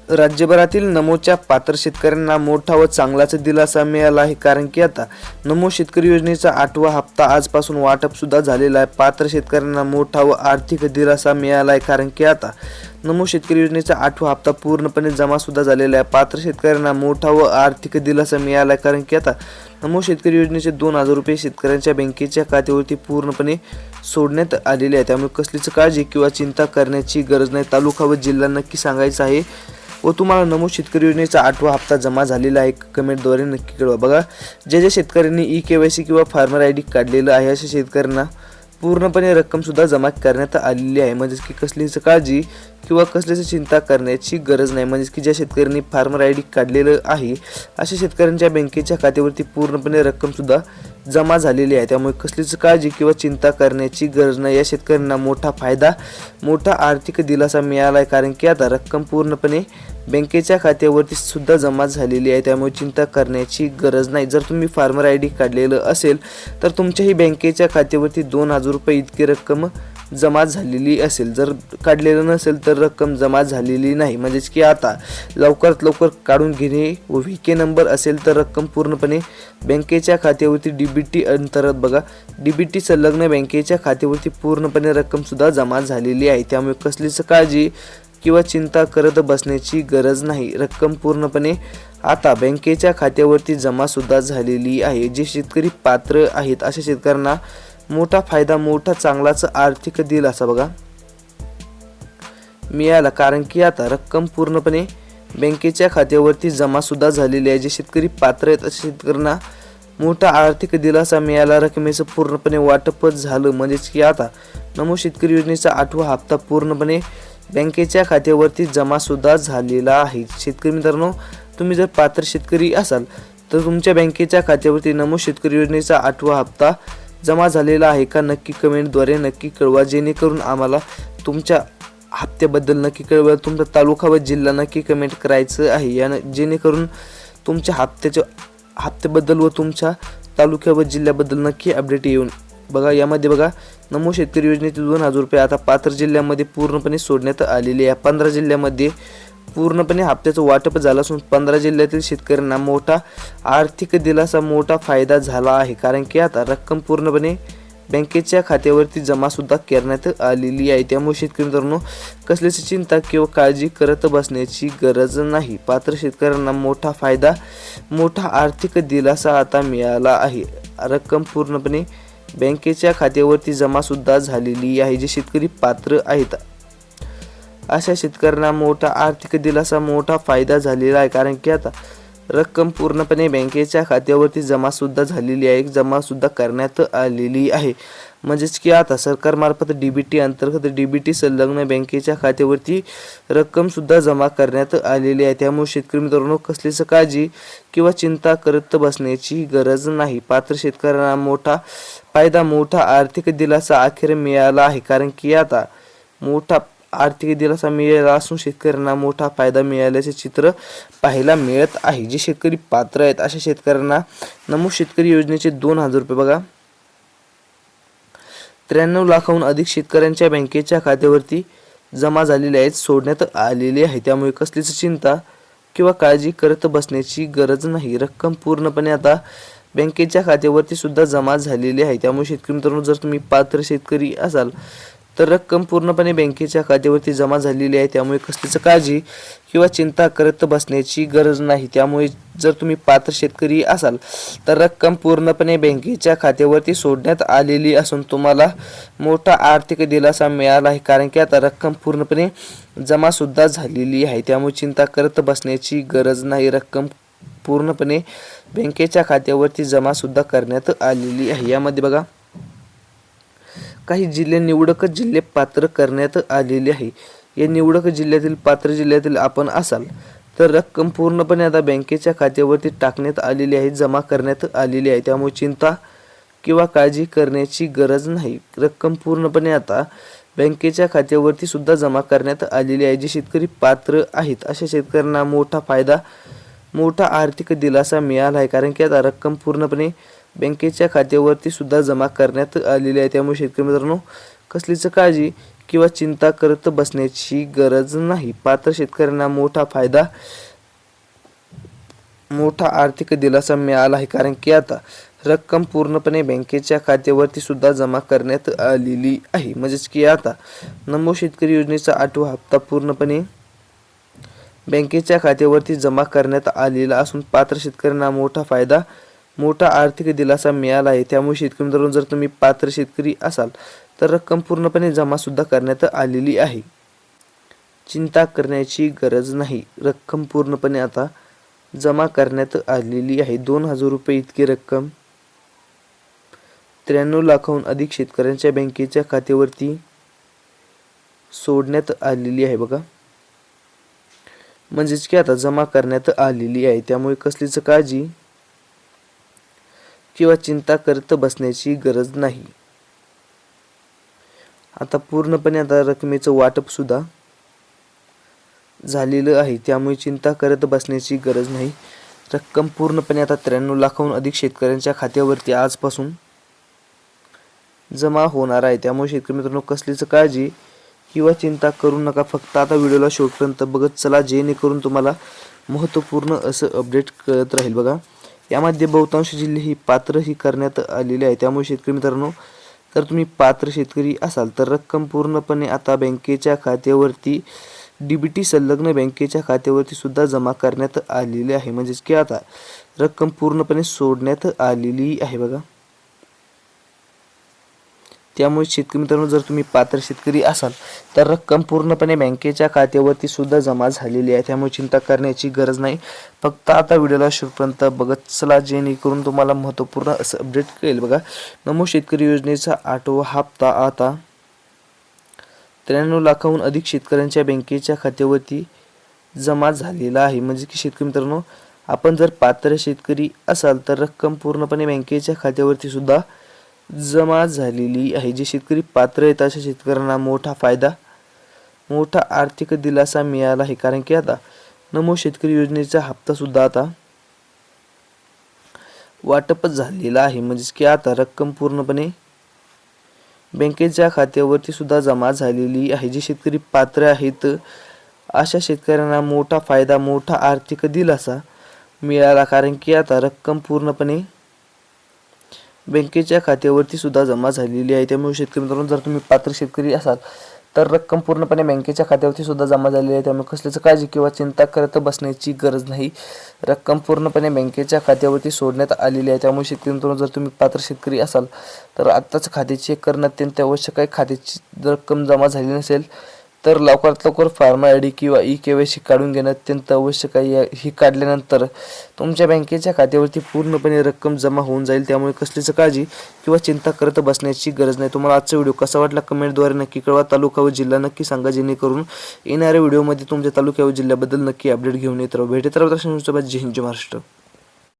राज्यभरातील नमोच्या पात्र शेतकऱ्यांना मोठा व चांगलाच दिलासा मिळाला आहे, कारण की आता नमो शेतकरी योजनेचा 8वा हप्ता आजपासून वाटप सुद्धा झालेला आहे। पात्र शेतकऱ्यांना मोठा व आर्थिक दिलासा मिळाला आहे, कारण की आता नमो शेतकरी योजनेचा 8वा हप्ता पूर्णपणे जमा सुद्धा झालेला आहे। पात्र शेतकऱ्यांना मोठा व आर्थिक दिलासा मिळाला आहे, कारण की आता नमो शेतकरी योजनेचे 2000 रुपये शेतकऱ्यांच्या बँकेच्या खात्यावरती पूर्णपणे सोडण्यात आलेले आहे। त्यामुळे कसलीच काळजी किंवा चिंता करण्याची गरज नाही। तालुका व जिल्हा नक्की सांगायचा आहे व तुम्हाला नमो शेतकरी योजनेचा 8वा हप्ता जमा झालेला आहे कमेंटद्वारे नक्की कळवा। बघा, जे शेतकऱ्यांनी ई-केवायसी किंवा फार्मर आय डी काढलेलं आहे अशा शेतकऱ्यांना पूर्णपणे रक्कम सुद्धा जमा करण्यात आलेली आहे। म्हणजे की कसलीच काळजी किंवा कसलीच चिंता करण्याची गरज नाही। म्हणजे की ज्या शेतकऱ्यांनी फार्मर आय डी काढलेलं आहे अशा शेतकऱ्यांच्या बँकेच्या खात्यावरती पूर्णपणे रक्कम सुद्धा जमा झालेली आहे। त्यामुळे कसलीच काळजी किंवा चिंता करण्याची गरज नाही। या शेतकऱ्यांना मोठा फायदा, मोठा आर्थिक दिलासा मिळाला आहे, कारण की आता रक्कम पूर्णपणे बँकेच्या खात्यावरती सुद्धा जमा झालेली आहे। त्यामुळे चिंता करण्याची गरज नाही। जर तुम्ही फार्मर आय डी काढलेलं असेल तर तुमच्याही बँकेच्या खात्यावरती 2000 रुपये इतकी रक्कम जमा झालेली असेल। जर काढलेलं नसेल तर रक्कम जमा झालेली नाही। म्हणजेच की आता लवकरात लवकर काढून घेणे व व्हीके नंबर असेल तर रक्कम पूर्णपणे बँकेच्या खात्यावरती डीबीटी अंतर्गत बघा, डीबीटी संलग्न बँकेच्या खात्यावरती पूर्णपणे रक्कम सुद्धा जमा झालेली आहे। त्यामुळे कसलीच काळजी किंवा चिंता करत बसण्याची गरज नाही। रक्कम पूर्णपणे आता बँकेच्या खात्यावरती जमा सुद्धा झालेली आहे। जे शेतकरी पात्र आहेत अशा शेतकऱ्यांना मोठा फायदा, मोठा चांगलाच आर्थिक दिलासा बघा मिळाला, कारण की आता रक्कम पूर्णपणे बँकेच्या खात्यावरती जमा सुद्धा झालेली आहे। जे शेतकरी पात्र आहेत अशा शेतकऱ्यांना मोठा आर्थिक दिलासा मिळाला, रकमेचं पूर्णपणे वाटपच झालं। म्हणजेच की आता नमो शेतकरी योजनेचा 8वा हप्ता पूर्णपणे बँकेच्या खात्यावरती जमा सुद्धा झालेला आहे। शेतकरी मित्रांनो, तुम्ही जर पात्र शेतकरी असाल तर तुमच्या बँकेच्या खात्यावरती नमो शेतकरी योजनेचा 8वा हप्ता जमा झालेला आहे का नक्की कमेंटद्वारे नक्की कळवा, जेणेकरून आम्हाला तुमच्या हप्त्याबद्दल नक्की कळवा। तुमचा तालुका व जिल्हा नक्की कमेंट करायचं आहे, या जेणेकरून तुमच्या हप्त्याबद्दल व तुमच्या तालुक्या व जिल्ह्याबद्दल नक्की अपडेट येऊन बघा। यामध्ये बघा, नमो शेतकरी योजनेचे 2000 रुपये आता पात्र जिल्ह्यामध्ये पूर्णपणे सोडण्यात आलेले आहे। 15 जिल्ह्यामध्ये पूर्णपणे हप्त्याचं वाटप झालं असून 15 जिल्ह्यातील शेतकऱ्यांना मोठा आर्थिक दिलासा, मोठा फायदा झाला आहे, कारण की आता रक्कम पूर्णपणे बँकेच्या खात्यावरती जमा सुद्धा करण्यात आलेली आहे। त्यामुळे शेतकरी मित्रांनो, कसलीच चिंता किंवा काळजी करत बसण्याची गरज नाही। पात्र शेतकऱ्यांना मोठा फायदा, मोठा आर्थिक दिलासा आता मिळाला आहे। रक्कम पूर्णपणे बँकेच्या खात्यावरती जमा सुद्धा झालेली आहे। जे शेतकरी पात्र आहेत अशा शेतकऱ्यांना मोठा आर्थिक दिलासा, मोठा फायदा झालेला आहे, कारण की आता रक्कम पूर्णपणे बँकेच्या खात्यावरती जमा सुद्धा झालेली आहे, जमा सुद्धा करण्यात आलेली आहे। म्हणजेच की आता सरकारमार्फत डीबीटी अंतर्गत डीबीटी संलग्न बँकेच्या खात्यावरती रक्कम सुद्धा जमा करण्यात आलेली आहे। त्यामुळे शेतकरी मित्रांनो, कसलीच काळजी किंवा चिंता करत बसण्याची गरज नाही। पात्र शेतकऱ्यांना मोठा फायदा, मोठा आर्थिक दिलासा अखेर मिळाला आहे, कारण की आता मोठा आर्थिक दिलासा मिळाला असून शेतकऱ्यांना मोठा फायदा मिळाल्याचे चित्र पाहायला मिळत आहे। जे शेतकरी पात्र आहेत अशा शेतकऱ्यांना नमो शेतकरी योजनेचे 2000 रुपये बघा 93 लाखाहून अधिक शेतकऱ्यांच्या बँकेच्या खात्यावरती जमा झालेले आहेत, सोडण्यात आलेले आहे। त्यामुळे कसलीच चिंता किंवा काळजी करत बसण्याची गरज नाही। रक्कम पूर्णपणे आता बँकेच्या खात्यावरती सुद्धा जमा झालेली आहे। त्यामुळे शेतकरी मित्रांनो, जर तुम्ही पात्र शेतकरी असाल तर रक्कम पूर्णपणे बँकेच्या खात्यावरती जमा झालेली आहे। त्यामुळे कसलीच काळजी किंवा चिंता करत बसण्याची गरज नाही। त्यामुळे जर तुम्ही पात्र शेतकरी असाल तर रक्कम पूर्णपणे बँकेच्या खात्यावरती सोडण्यात आलेली असून तुम्हाला मोठा आर्थिक दिलासा मिळाला आहे, कारण की आता रक्कम पूर्णपणे जमा सुद्धा झालेली आहे। त्यामुळे चिंता करत बसण्याची गरज नाही। रक्कम पूर्णपणे बँकेच्या खात्यावरती जमा सुद्धा करण्यात आलेली आहे। यामध्ये बघा, काही जिल्हे निवडक जिल्हे पात्र करण्यात आलेले आहे। या निवडक जिल्ह्यातील पात्र जिल्ह्यातील आपण असाल तर रक्कम पूर्णपणे आता बँकेच्या खात्यावरती टाकण्यात आलेली आहे, जमा करण्यात आलेली आहे। त्यामुळे चिंता किंवा काळजी करण्याची गरज नाही। रक्कम पूर्णपणे आता बँकेच्या खात्यावरती सुद्धा जमा करण्यात आलेली आहे। जे शेतकरी पात्र आहेत अशा शेतकऱ्यांना मोठा फायदा, मोठा आर्थिक दिलासा मिळाला आहे, कारण की आता रक्कम पूर्णपणे बँकेच्या खात्यावरती सुद्धा जमा करण्यात आलेली आहे। त्यामुळे शेतकरी मित्रांनो, कसलीच काळजी किंवा चिंता करत बसण्याची गरज नाही. पात्र शेतकऱ्यांना मोठा आर्थिक दिलासा मिळाला आहे, कारण की आता रक्कम पूर्णपणे बँकेच्या खात्यावरती सुद्धा जमा करण्यात आलेली आहे. म्हणजेच की आता नमो शेतकरी योजनेचा 8वा हप्ता पूर्णपणे बँकेच्या खात्यावरती जमा करण्यात आलेला असून पात्र शेतकऱ्यांना मोठा आर्थिक दिलासा मिळाला आहे. त्यामुळे शेतकरी मित्रांनो, जर तुम्ही पात्र शेतकरी असाल तर रक्कम पूर्णपणे जमा सुद्धा करण्यात आलेली आहे. चिंता करण्याची गरज नाही. रक्कम पूर्णपणे आता जमा करण्यात आलेली आहे. 2,000 रुपये इतकी रक्कम 93 लाखाहून अधिक शेतकऱ्यांच्या बँकेच्या खात्यावरती सोडण्यात आलेली आहे बघा. म्हणजेच की आता जमा करण्यात आलेली आहे. त्यामुळे कसलीच काळजी किंवा चिंता करत बसण्याची गरज नाही. आता पूर्णपणे आता रकमेचं वाटप सुद्धा झालेलं आहे. त्यामुळे चिंता करत बसण्याची गरज नाही. रक्कम पूर्णपणे आता 93 लाखाहून अधिक शेतकऱ्यांच्या खात्यावरती आजपासून जमा होणार आहे. त्यामुळे शेतकरी मित्रांनो, कसलीच काळजी किंवा चिंता करू नका. फक्त आता व्हिडिओला शेवटपर्यंत बघत चला, जेणेकरून तुम्हाला महत्त्वपूर्ण असं अपडेट कळत राहील बघा. यामध्ये बहुतांश जिल्हे ही पात्र करण्यात आलेले आहे. त्यामुळे शेतकरी मित्रांनो, जर तुम्ही पात्र शेतकरी असाल तर रक्कम पूर्णपणे आता बँकेच्या खात्यावरती DBT संलग्न बँकेच्या खात्यावरती सुद्धा जमा करण्यात आलेली आहे. म्हणजेच की आता रक्कम पूर्णपणे सोडण्यात आलेली आहे बघा. त्यामुळे शेतकरी मित्रांनो, जर तुम्ही पात्र शेतकरी असाल तर रक्कम पूर्णपणे बँकेच्या खात्यावरती सुद्धा जमा झालेली आहे. त्यामुळे चिंता करण्याची गरज नाही. फक्त आता व्हिडिओला शेवटपर्यंत बघत चला, जेणेकरून तुम्हाला महत्त्वपूर्ण असं अपडेट कळेल बघा. नमो शेतकरी योजनेचा 8वा हप्ता आता 93 लाखाहून अधिक शेतकऱ्यांच्या बँकेच्या खात्यावरती जमा झालेला आहे. म्हणजे की शेतकरी मित्रांनो, आपण जर पात्र शेतकरी असाल तर रक्कम पूर्णपणे बँकेच्या खात्यावरती सुद्धा जमा झालेली आहे. जे शेतकरी पात्र आहेत अशा शेतकऱ्यांना मोठा आर्थिक दिलासा मिळाला आहे, कारण की आता नमो शेतकरी योजनेचा हप्ता सुद्धा आता वाटप झालेला आहे. म्हणजेच की आता रक्कम पूर्णपणे बँकेच्या खात्यावरती सुद्धा जमा झालेली आहे. जे शेतकरी पात्र आहेत अशा शेतकऱ्यांना मोठा आर्थिक दिलासा मिळाला, कारण की आता रक्कम पूर्णपणे बँकेच्या खात्यावरती सुद्धा जमा झालेली आहे. त्यामुळे शेतकरी मित्रांनो, जर तुम्ही पात्र शेतकरी असाल तर रक्कम पूर्णपणे बँकेच्या खात्यावरती सुद्धा जमा झालेली आहे. त्यामुळे कसलीच काळजी किंवा चिंता करत बसण्याची गरज नाही. रक्कम पूर्णपणे बँकेच्या खात्यावरती सोडण्यात आलेली आहे. त्यामुळे शेतकरी मित्रांनो, जर तुम्ही पात्र शेतकरी असाल तर आत्ताच खाते चेक करणं अत्यंत आवश्यक आहे. खात्याची रक्कम जमा झाली नसेल तर लवकरात लवकर फार्मा ID किंवा KYC काढून घेणं अत्यंत आवश्यक आहे. ही काढल्यानंतर तुमच्या बँकेच्या खात्यावरती पूर्णपणे रक्कम जमा होऊन जाईल. त्यामुळे कसलीच काळजी किंवा चिंता करत बसण्याची गरज नाही. तुम्हाला आजचा व्हिडिओ कसा वाटला कमेंटद्वारे नक्की कळवा. तालुका व जिल्हा नक्की सांगा, जेणेकरून येणाऱ्या व्हिडिओमध्ये तुमच्या तालुक्या व जिल्ह्याबद्दल नक्की अपडेट घेऊन येत राहू. भेटत राहू. जय हिंद, जय महाराष्ट्र.